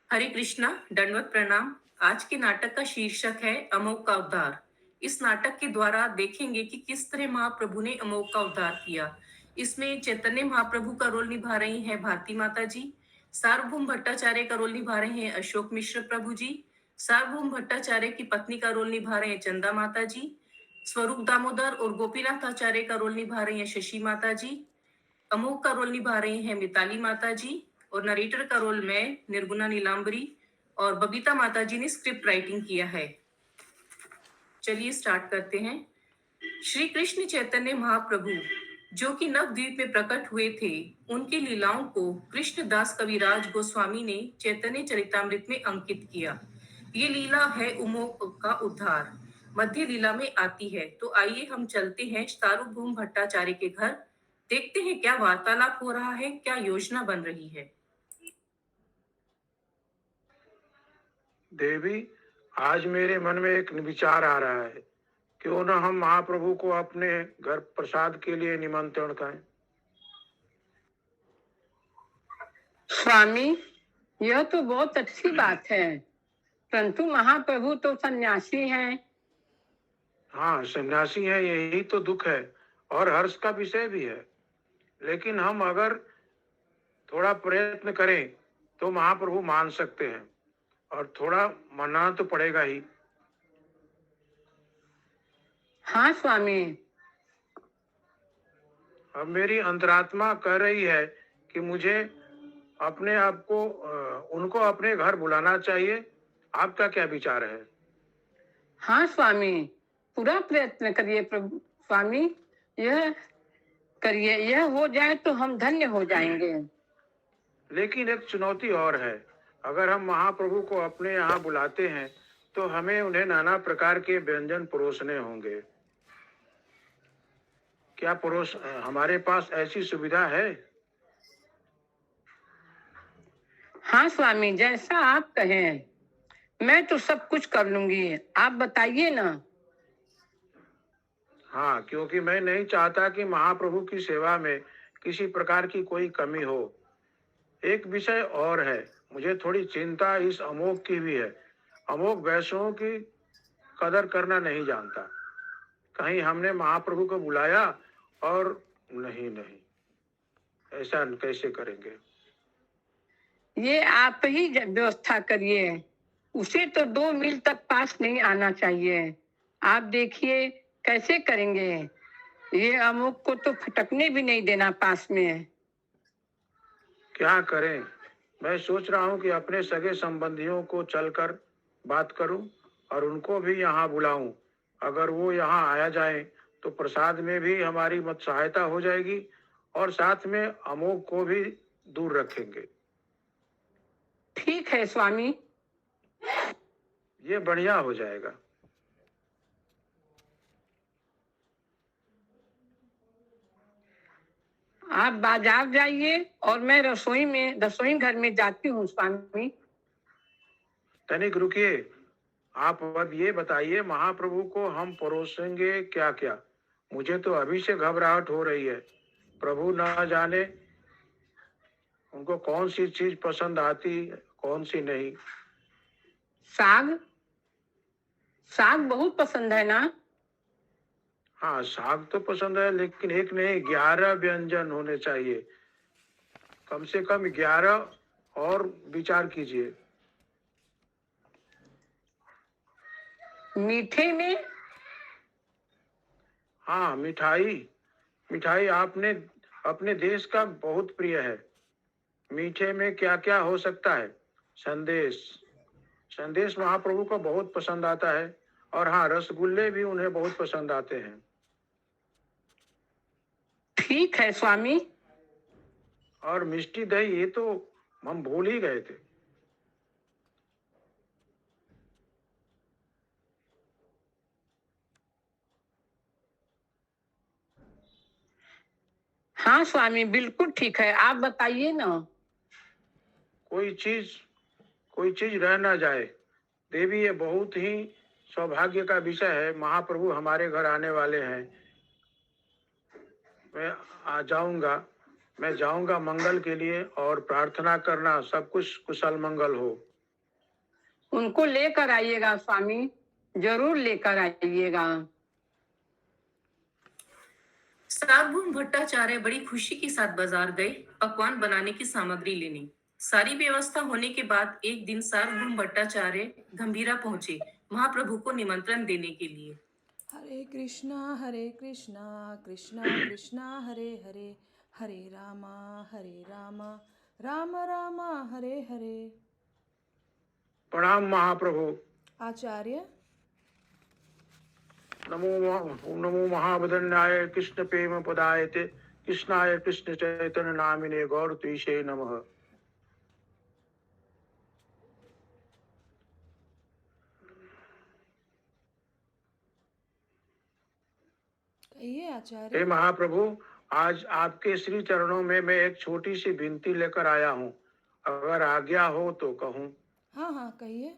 हरे कृष्णा, दंडवत प्रणाम। आज के नाटक का शीर्षक है अमोघ का उद्धार। इस नाटक के द्वारा देखेंगे कि किस तरह महाप्रभु ने अमोघ का उद्धार किया। इसमें चैतन्य महाप्रभु का रोल निभा रही हैं भारती माता जी। सार्वभौम भट्टाचार्य का रोल निभा रहे हैं अशोक मिश्र प्रभु जी। सार्वभौम भट्टाचार्य की पत्नी का रोल निभा रहे हैं चंदा माता जी। स्वरूप दामोदर और गोपीनाथ आचार्य का रोल निभा रही हैं शशि माता जी। अमोघ का रोल निभा रही हैं मिताली माता जी। और नरेटर का रोल मैं निर्गुणा नीलांबरी और बबीता माता जी ने स्क्रिप्ट राइटिंग किया है। चलिए स्टार्ट करते हैं। श्री कृष्ण चैतन्य महाप्रभु जो कि नवद्वीप में प्रकट हुए थे, उनकी लीलाओं को कृष्णदास कविराज गोस्वामी ने चैतन्य चरितामृत में अंकित किया। ये लीला है अमोघ का उद्धार। मध्य लीला में आती है। तो आइए हम चलते हैं सार्वभौम भट्टाचार्य के घर। देखते हैं क्या वार्तालाप हो रहा है, क्या योजना बन रही है। देवी, आज मेरे मन में एक विचार आ रहा है। क्यों न हम महाप्रभु को अपने घर प्रसाद के लिए निमंत्रण करें। स्वामी, यह तो बहुत अच्छी बात है, परंतु महाप्रभु तो सन्यासी हैं। हाँ, सन्यासी है, यही तो दुख है और हर्ष का विषय भी है। लेकिन हम अगर थोड़ा प्रयत्न करें तो महाप्रभु मान सकते हैं और थोड़ा मनाना तो पड़ेगा ही। हाँ स्वामी। अब मेरी अंतरात्मा कह रही है कि मुझे अपने आप को उनको अपने घर बुलाना चाहिए। आपका क्या विचार है? हाँ स्वामी, पूरा प्रयत्न करिए प्रभु स्वामी। यह करिए, यह हो जाए तो हम धन्य हो जाएंगे। लेकिन एक चुनौती और है। अगर हम महाप्रभु को अपने यहाँ बुलाते हैं तो हमें उन्हें नाना प्रकार के व्यंजन परोसने होंगे। क्या हमारे पास ऐसी सुविधा है? हाँ स्वामी, जैसा आप कहें। मैं तो सब कुछ कर लूंगी, आप बताइए ना। हाँ, क्योंकि मैं नहीं चाहता कि महाप्रभु की सेवा में किसी प्रकार की कोई कमी हो। एक विषय और है, मुझे थोड़ी चिंता इस अमोघ की भी है। अमोघ वैष्णवों की कदर करना नहीं जानता। कहीं हमने महाप्रभु को बुलाया और नहीं, ऐसा कैसे करेंगे? ये आप ही व्यवस्था करिए। उसे तो 2 मील तक पास नहीं आना चाहिए। आप देखिए कैसे करेंगे। ये अमोघ को तो फटकने भी नहीं देना पास में। क्या करें? मैं सोच रहा हूँ कि अपने सगे संबंधियों को चलकर बात करूं और उनको भी यहाँ बुलाऊं। अगर वो यहाँ आया जाए तो प्रसाद में भी हमारी मत सहायता हो जाएगी और साथ में अमोघ को भी दूर रखेंगे। ठीक है स्वामी। ये बढ़िया हो जाएगा। आप बाजार जाइए और मैं रसोई घर में जाती हूँ स्वामी। तनिक रुकिए। आप अब ये बताइए, महाप्रभु को हम परोसेंगे क्या क्या? मुझे तो अभी से घबराहट हो रही है। प्रभु ना जाने उनको कौन सी चीज पसंद आती, कौन सी नहीं। साग साग बहुत पसंद है ना? हाँ, साग तो पसंद है, लेकिन एक नहीं 11 व्यंजन होने चाहिए। कम से कम 11 और विचार कीजिए। मीठे में? हाँ, मिठाई। मिठाई आपने अपने देश का बहुत प्रिय है। मीठे में क्या क्या हो सकता है? संदेश। संदेश महाप्रभु को बहुत पसंद आता है। और हाँ, रसगुल्ले भी उन्हें बहुत पसंद आते हैं। ठीक है स्वामी। और मिष्टी दही, ये तो हम भूल ही गए थे। हाँ स्वामी, बिल्कुल ठीक है, आप बताइए ना। कोई चीज रह ना जाए। देवी, ये बहुत ही सौभाग्य का विषय है। महाप्रभु हमारे घर आने वाले हैं। मैं जाऊंगा मंगल के लिए और प्रार्थना करना सब कुछ कुशल मंगल हो। उनको लेकर आइएगा स्वामी, जरूर लेकर आइएगा। सार्वभौम भट्टाचार्य बड़ी खुशी के साथ बाजार गए पकवान बनाने की सामग्री लेने। सारी व्यवस्था होने के बाद एक दिन सार्वभौम भट्टाचार्य गंभीरा पहुंचे महाप्रभु को निमंत्रण देने के लिए। हरे कृष्णा कृष्णा कृष्णा हरे हरे, हरे रामा राम राम हरे हरे। प्रणाम महाप्रभु। आचार्य। नमो महावदन्याय कृष्ण प्रेम पदायते कृष्णाय कृष्ण चैतन्य नामिने गौर तुषे नमः। कहिए आचार्य। हे महाप्रभु, आज आपके श्री चरणों में मैं एक छोटी सी विनती लेकर आया हूँ, अगर आज्ञा हो तो कहूँ। हाँ हाँ कहिए।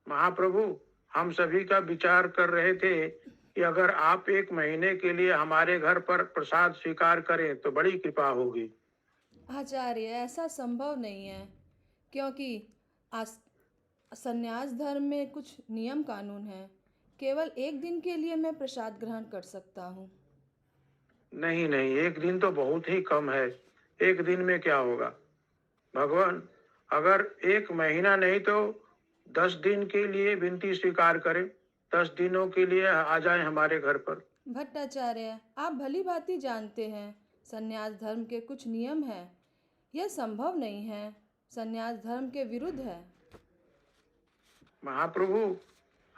महाप्रभु, हम सभी का विचार कर रहे थे कि अगर आप एक महीने के लिए हमारे घर पर प्रसाद स्वीकार करें तो बड़ी कृपा होगी। आचार्य, ऐसा संभव नहीं है, क्योंकि संन्यास धर्म में कुछ नियम कानून है। केवल एक दिन के लिए मैं प्रसाद ग्रहण कर सकता हूँ। नहीं नहीं, एक दिन तो बहुत ही कम है। एक दिन में क्या होगा भगवान, अगर एक महीना नहीं तो 10 दिन के लिए विनती स्वीकार करें। 10 दिनों के लिए आ जाएं हमारे घर पर। भट्टाचार्य, आप भली भांति जानते हैं संन्यास धर्म के कुछ नियम हैं। यह संभव नहीं है, संन्यास धर्म के विरुद्ध है। महाप्रभु,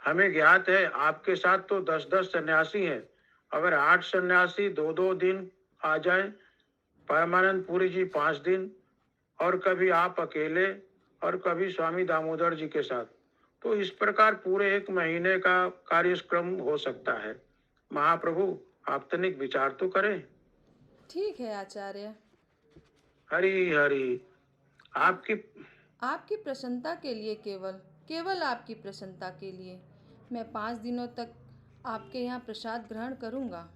हमें ज्ञात है आपके साथ तो 10-10 सन्यासी हैं। अगर 8 सन्यासी 2-2 दिन आ जाएं, परमानंद पुरी जी 5 दिन, और कभी आप अकेले और कभी स्वामी दामोदर जी के साथ, तो इस प्रकार पूरे एक महीने का कार्यक्रम हो सकता है। महाप्रभु, आप तनिक विचार तो करें। ठीक है आचार्य। हरी हरी। आपकी प्रसन्नता के लिए, केवल आपकी प्रसन्नता के लिए मैं 5 दिनों तक आपके यहाँ प्रसाद ग्रहण करूँगा।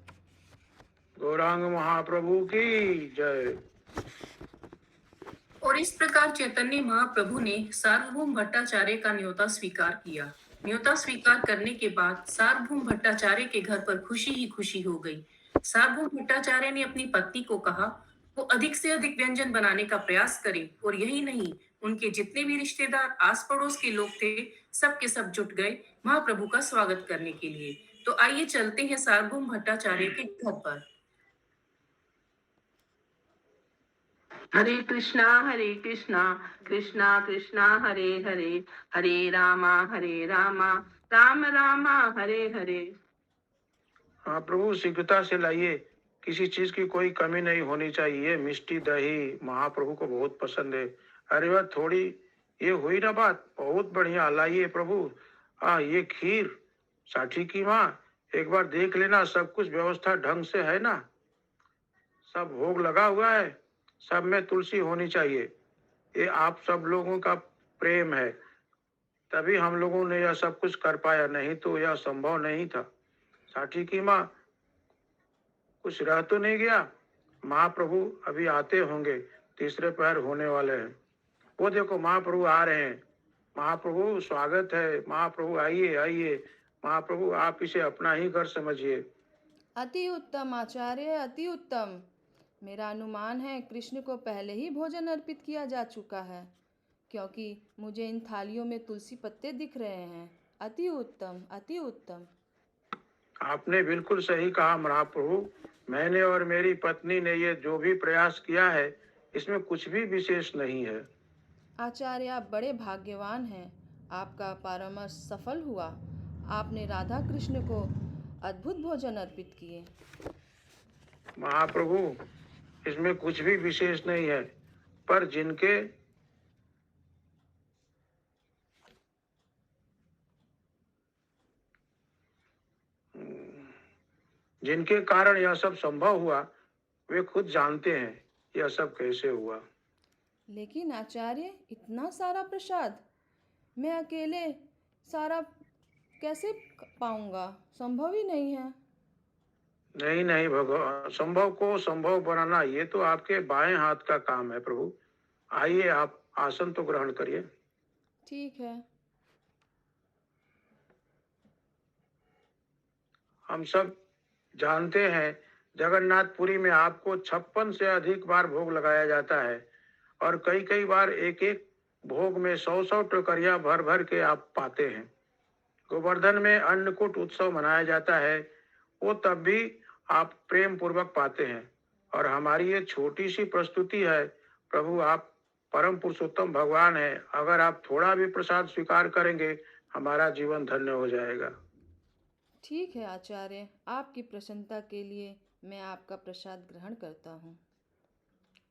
गौरांग महाप्रभु की जय। और इस प्रकार चैतन्य महाप्रभु ने सार्वभौम भट्टाचार्य का न्योता स्वीकार किया। न्योता स्वीकार करने के बाद सार्वभौम भट्टाचार्य के घर पर खुशी ही खुशी हो गई। सार्वभौम भट्टाचार्य ने अपनी पत्नी को कहा वो अधिक से अधिक व्यंजन बनाने का प्रयास करे, और यही नहीं, उनके जितने भी रिश्तेदार आस पड़ोस के लोग थे सब के सब जुट गए महाप्रभु का स्वागत करने के लिए। तो आइए चलते हैं सार्वभौम भट्टाचार्य के घर पर। हरे कृष्णा कृष्णा कृष्णा हरे हरे, हरे रामा राम रामा हरे हरे। हाँ प्रभु, शीघ्रता से लाइए, किसी चीज की कोई कमी नहीं होनी चाहिए। मिष्टी दही महाप्रभु को बहुत पसंद है। अरे वह थोड़ी ये हुई ना बात, बहुत बढ़िया, लाइए प्रभु। ये खीर, साठी की माँ, एक बार देख लेना सब कुछ व्यवस्था ढंग से है ना। सब भोग लगा हुआ है, सब में तुलसी होनी चाहिए। ये आप सब लोगों का प्रेम है, तभी हम लोगों ने यह सब कुछ कर पाया, नहीं तो यह संभव नहीं था। साठी की माँ, कुछ रह तो नहीं गया? महाप्रभु अभी आते होंगे, तीसरे पैर होने वाले हैं। वो देखो महाप्रभु आ रहे हैं। महाप्रभु स्वागत है। महाप्रभु आइए आइए। महाप्रभु आप इसे अपना ही घर समझिए। अति उत्तम आचार्य, अति उत्तम। मेरा अनुमान है कृष्ण को पहले ही भोजन अर्पित किया जा चुका है, क्योंकि मुझे इन थालियों में तुलसी पत्ते दिख रहे हैं। अति उत्तम, अति उत्तम। आपने बिल्कुल सही कहा महाप्रभु। मैंने और मेरी पत्नी ने ये जो भी प्रयास किया है, इसमें कुछ भी विशेष नहीं है। आचार्य, आप बड़े भाग्यवान हैं। आपका परामर्श सफल हुआ। आपने राधा कृष्ण को अद्भुत भोजन अर्पित किए। महाप्रभु, इसमें कुछ भी विशेष नहीं है, पर जिनके कारण यह सब संभव हुआ, वे खुद जानते हैं यह सब कैसे हुआ। लेकिन आचार्य, इतना सारा प्रसाद मैं अकेले सारा कैसे पाऊंगा? संभव ही नहीं है। नहीं नहीं भगवान, संभव को संभव बनाना ये तो आपके बाएं हाथ का काम है प्रभु। आइए, आप आसन तो ग्रहण करिए। ठीक है। हम सब जानते हैं जगन्नाथपुरी में आपको 56 से अधिक बार भोग लगाया जाता है और कई कई बार एक एक भोग में 100 टोकरियां भर भर के आप पाते हैं। गोवर्धन में अन्नकूट उत्सव मनाया जाता है, वो तब भी आप प्रेम पूर्वक पाते हैं। और हमारी ये छोटी सी प्रस्तुति है। प्रभु आप परम पुरुषोत्तम भगवान हैं, अगर आप थोड़ा भी प्रसाद स्वीकार करेंगे हमारा जीवन धन्य हो जाएगा। ठीक है आचार्य, आपकी प्रसन्नता के लिए मैं आपका प्रसाद ग्रहण करता हूँ।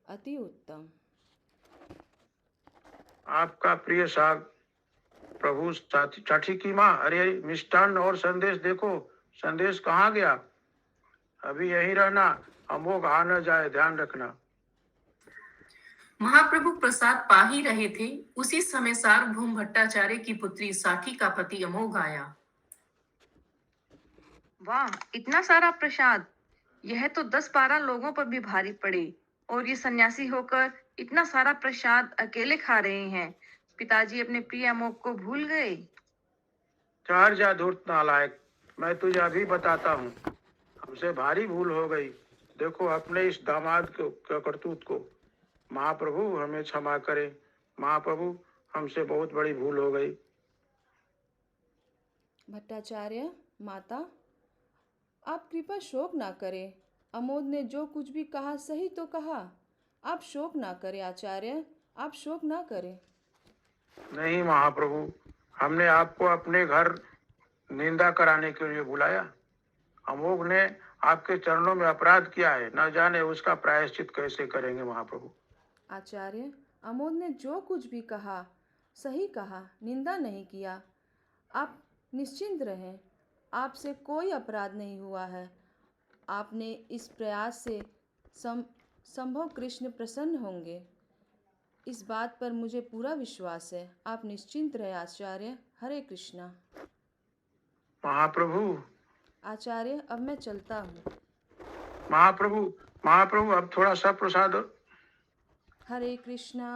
अति उत्तम। आपका प्रिय साग प्रभु चाची की माँ, अरे मिष्टान्न और संदेश देखो, संदेश कहाँ गया? अभी यहीं रहना, अमोघ आ न जाए, ध्यान रखना। महाप्रभु प्रसाद पा ही रहे थे, उसी समय सार्वभौम भट्टाचार्य की पुत्री साठी का पति अमोघ आया। वाह, इतना सारा प्रसाद! यह तो 10-12 लोगों पर भी भारी पड़े। और ये सन्यासी होकर इतना सारा प्रसाद अकेले खा रहे हैं। पिताजी अपने प्रिय अमोघ को भूल गए। चार जा धूर्त नालायक, मैं तुझे अभी बताता हूँ। हमसे भारी भूल हो गई। देखो अपने इस दामाद को करतूत को। महाप्रभु हमें क्षमा करें। महाप्रभु हमसे बहुत बड़ी भूल हो गई। भट्टाचार्य माता, आप कृपा शोक ना करें। अमोद ने जो कुछ भी कहा सही तो कहा। आप शोक ना करें आचार्य, आप शोक ना करें। नहीं महाप्रभु, हमने आपको अपने घर निंदा कराने के लिए बुलाया। अमोघ ने आपके चरणों में अपराध किया है, न जाने उसका प्रायश्चित कैसे करेंगे महाप्रभु। आचार्य, अमोद ने जो कुछ भी कहा सही कहा, निंदा नहीं किया। आप निश्चिंत रहें, आपसे कोई अपराध नहीं हुआ है। आपने इस प्रयास से संभव कृष्ण प्रसन्न होंगे, इस बात पर मुझे पूरा विश्वास है। आप निश्चिंत रहे आचार्य। हरे कृष्णा। महाप्रभु आचार्य, अब मैं चलता हूँ। महाप्रभु महाप्रभु अब थोड़ा सा प्रसाद। हरे कृष्णा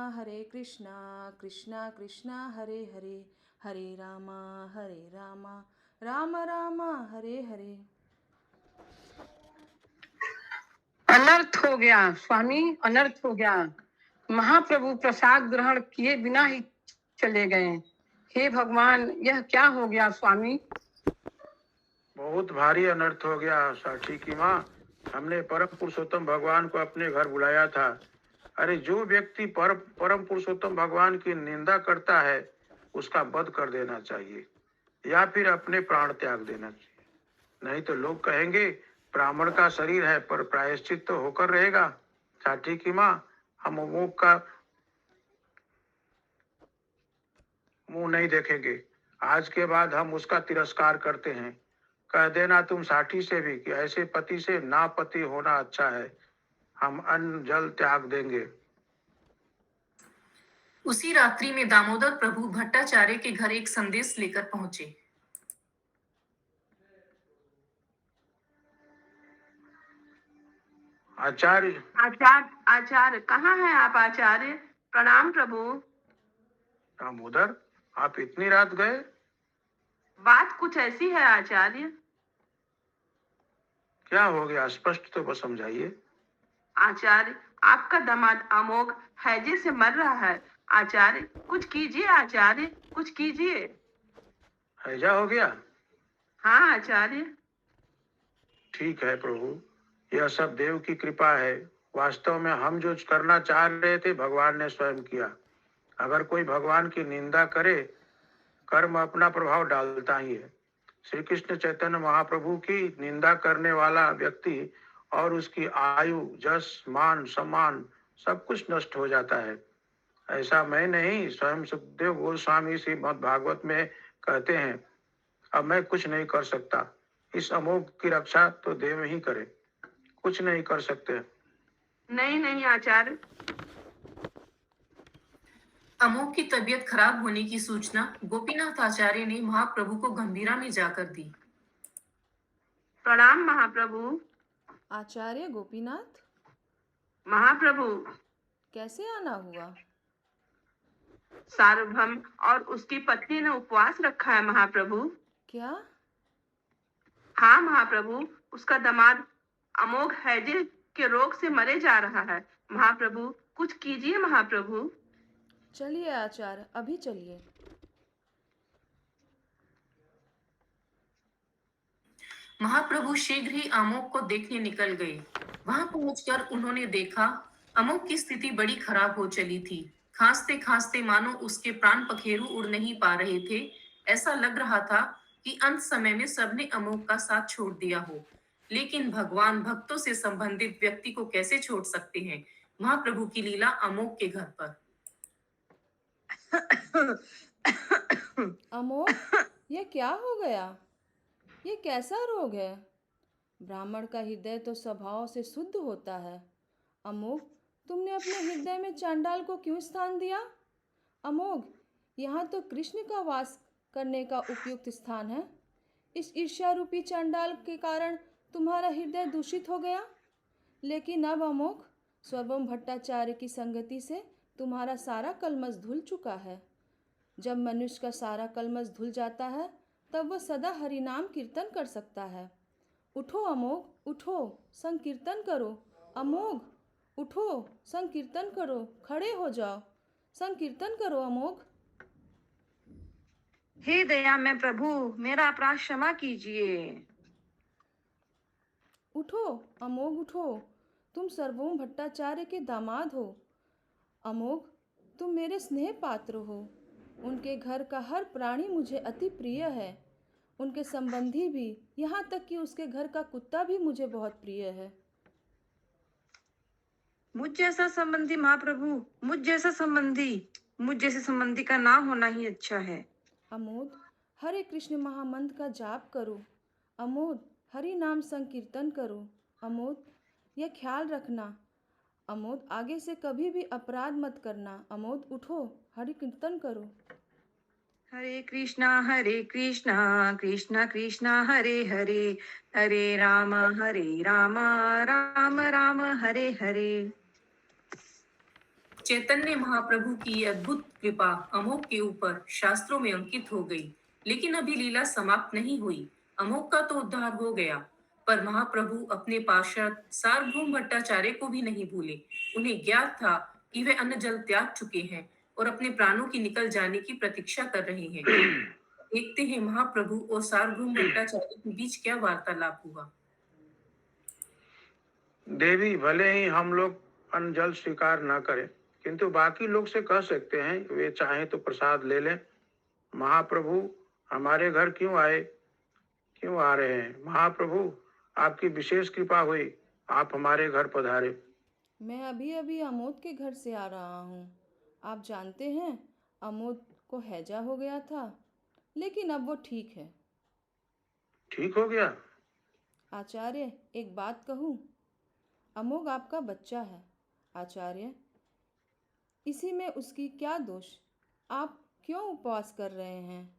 कृष्णा कृष्णा हरे हरे, हरे रामा राम राम हरे हरे। अनर्थ हो गया स्वामी, अनर्थ हो गया। महाप्रभु प्रसाद ग्रहण किए बिना ही चले गए। हे भगवान, यह क्या हो गया स्वामी? बहुत भारी अनर्थ हो गया साठी की माँ। हमने परम पुरुषोत्तम भगवान को अपने घर बुलाया था। अरे जो व्यक्ति परम पुरुषोत्तम भगवान की निंदा करता है उसका वध कर देना चाहिए या फिर अपने प्राण त्याग देना चाहिए। नहीं तो लोग कहेंगे ब्राह्मण का शरीर है पर प्रायश्चित तो होकर रहेगा। साठी की माँ, हम अमोघ का मुंह नहीं देखेंगे। आज के बाद हम उसका तिरस्कार करते हैं। कह देना तुम साठी से भी कि ऐसे पति से ना पति होना अच्छा है। हम अन्न जल त्याग देंगे। उसी रात्रि में दामोदर प्रभु भट्टाचार्य के घर एक संदेश लेकर पहुंचे। आचार्य आचार्य कहाँ हैं आप आचार्य? प्रणाम प्रभु। दामोदर, आप इतनी रात गए? बात कुछ ऐसी है आचार्य। क्या हो गया, स्पष्ट तो बस समझाइए। आचार्य, आपका दामाद अमोघ हैजे से मर रहा है। आचार्य कुछ कीजिए, आचार्य कुछ कीजिए। हैजा हो गया? हाँ आचार्य। ठीक है प्रभु, यह सब देव की कृपा है। वास्तव में हम जो करना चाह रहे थे भगवान ने स्वयं किया। अगर कोई भगवान की निंदा करे, कर्म अपना प्रभाव डालता ही है। श्री कृष्ण चैतन्य महाप्रभु की निंदा करने वाला व्यक्ति और उसकी आयु, जस, मान, सम्मान सब कुछ नष्ट हो जाता है। ऐसा मैं नहीं, स्वयं सुखदेव गोस्वामी श्रीमद् भागवत में कहते हैं। अब मैं कुछ नहीं कर सकता। इस अमोघ की रक्षा तो देव ही करे, कुछ नहीं कर सकते। नहीं आचार्य। अमोघ की तबीयत खराब होने की सूचना गोपीनाथ आचार्य ने महाप्रभु को गंभीरा में जाकर दी। प्रणाम महाप्रभु। आचार्य गोपीनाथ, महाप्रभु कैसे आना हुआ? सार्वभौम और उसकी पत्नी ने उपवास रखा है महाप्रभु। क्या? हाँ महाप्रभु, उसका दामाद अमोघ हैजे के रोग से मरे जा रहा है। महाप्रभु कुछ कीजिए महाप्रभु। चलिए आचार्य, अभी चलिए। महाप्रभु शीघ्र ही अमोक को देखने निकल गए। वहां पहुंचकर उन्होंने देखा अमोक की स्थिति बड़ी खराब हो चली थी। खांसते खांसते मानो उसके प्राण पखेरु उड़ नहीं पा रहे थे। ऐसा लग रहा था कि अंत समय में सबने अमोक का साथ छोड़ दिया हो। लेकिन भगवान भक्तों से संबंधित व्यक्ति को कैसे छोड़ सकते हैं। महाप्रभु की लीला अमोक के घर पर। अमोघ, ये क्या हो गया? ये कैसा रोग है? ब्राह्मण का हृदय तो स्वभाव से शुद्ध होता है। अमोघ, तुमने अपने हृदय में चांडाल को क्यों स्थान दिया? अमोघ, यहाँ तो कृष्ण का वास करने का उपयुक्त स्थान है। इस ईर्ष्या रूपी चांडाल के कारण तुम्हारा हृदय दूषित हो गया। लेकिन अब अमोघ, सर्वम भट्टाचार्य की संगति से तुम्हारा सारा कलमश धुल चुका है। जब मनुष्य का सारा कलमश धुल जाता है तब वह सदा हरिनाम कीर्तन कर सकता है। उठो अमोघ, उठो, संकीर्तन करो। अमोघ, उठो, संकीर्तन करो। खड़े हो जाओ, संकीर्तन करो अमोघ। हे दया में प्रभु, मेरा अपराध क्षमा कीजिए। उठो अमोघ, उठो, तुम सर्वोम भट्टाचार्य के दामाद हो। अमोघ, तुम मेरे स्नेह पात्र हो। उनके घर का हर प्राणी मुझे अति प्रिय है। उनके संबंधी भी, यहाँ तक कि उसके घर का कुत्ता भी मुझे बहुत प्रिय है। मुझ जैसा संबंधी महाप्रभु, मुझ जैसे संबंधी का ना होना ही अच्छा है। अमोद, हरे कृष्ण महामंत्र का जाप करो। अमोद, हरि नाम संकीर्तन करो। अमोद, यह ख्याल रखना। अमोद, आगे से कभी भी अपराध मत करना। अमोद, उठो, हरि कीर्तन करो। हरे कृष्णा कृष्णा कृष्णा हरे हरे, हरे राम राम राम हरे हरे। चैतन्य महाप्रभु की ये अद्भुत कृपा अमोक के ऊपर शास्त्रों में अंकित हो गई। लेकिन अभी लीला समाप्त नहीं हुई। अमोक का तो उद्धार हो गया, पर महाप्रभु अपने पार्षद सार्वभौम भट्टाचार्य को भी नहीं भूले। उन्हें ज्ञात था कि वे अन्न जल त्याग चुके हैं और अपने प्राणों की निकल जाने की प्रतीक्षा कर रहे हैं। देखते हैं महाप्रभु और सार्वभौम भट्टाचार्य के बीच क्या वार्तालाप हुआ। देवी, भले ही हम लोग अन्न जल स्वीकार न करें, किंतु बाकी लोग से कह सकते हैं वे चाहें तो प्रसाद ले लें। महाप्रभु हमारे घर क्यों आ रहे हैं? महाप्रभु, आपकी विशेष कृपा हुई, आप हमारे घर पधारे। मैं अभी अभी अमोद के घर से आ रहा हूँ। आप जानते हैं, अमोद को हैजा हो गया था, लेकिन अब वो ठीक है। ठीक हो गया? आचार्य, एक बात कहूँ? अमोघ आपका बच्चा है। आचार्य, इसी में उसकी क्या दोष? आप क्यों उपवास कर रहे हैं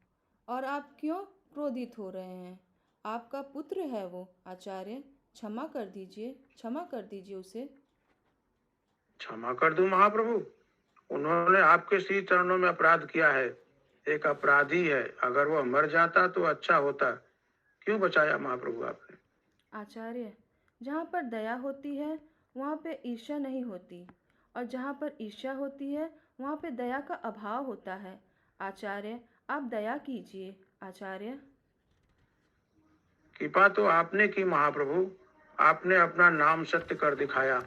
और आप क्यों क्रोधित हो रहे हैं? आपका पुत्र है वो। आचार्य, क्षमा कर दीजिए उसे। क्षमा कर दूं महाप्रभु? उन्होंने आपके श्री चरणों में अपराध किया है। एक अपराधी है, अगर वह मर जाता तो अच्छा होता। क्यों बचाया महाप्रभु आपने? आचार्य, जहाँ पर दया होती है वहाँ पे ईर्ष्या नहीं होती, और जहाँ पर ईर्ष्या होती है वहाँ पे दया का अभाव होता है। आचार्य, आप दया कीजिए। आचार्य, कृपा तो आपने की महाप्रभु, आपने अपना नाम सत्य कर दिखाया।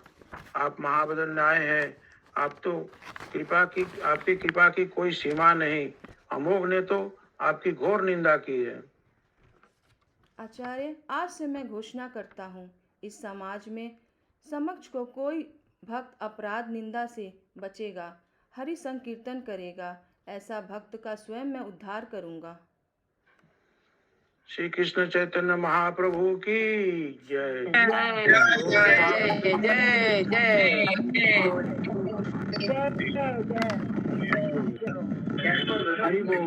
आप महाबदन्याय हैं। आपकी कृपा की कोई सीमा नहीं। अमोघ ने तो आपकी घोर निंदा की है। आचार्य, आज से मैं घोषणा करता हूँ, इस समाज में समक्ष को कोई भक्त अपराध निंदा से बचेगा, हरि संकीर्तन करेगा, ऐसा भक्त का स्वयं मैं उद्धार करूँगा। श्री कृष्ण चैतन्य महाप्रभु की जय। जय जय जय जय जय। हरि बोल।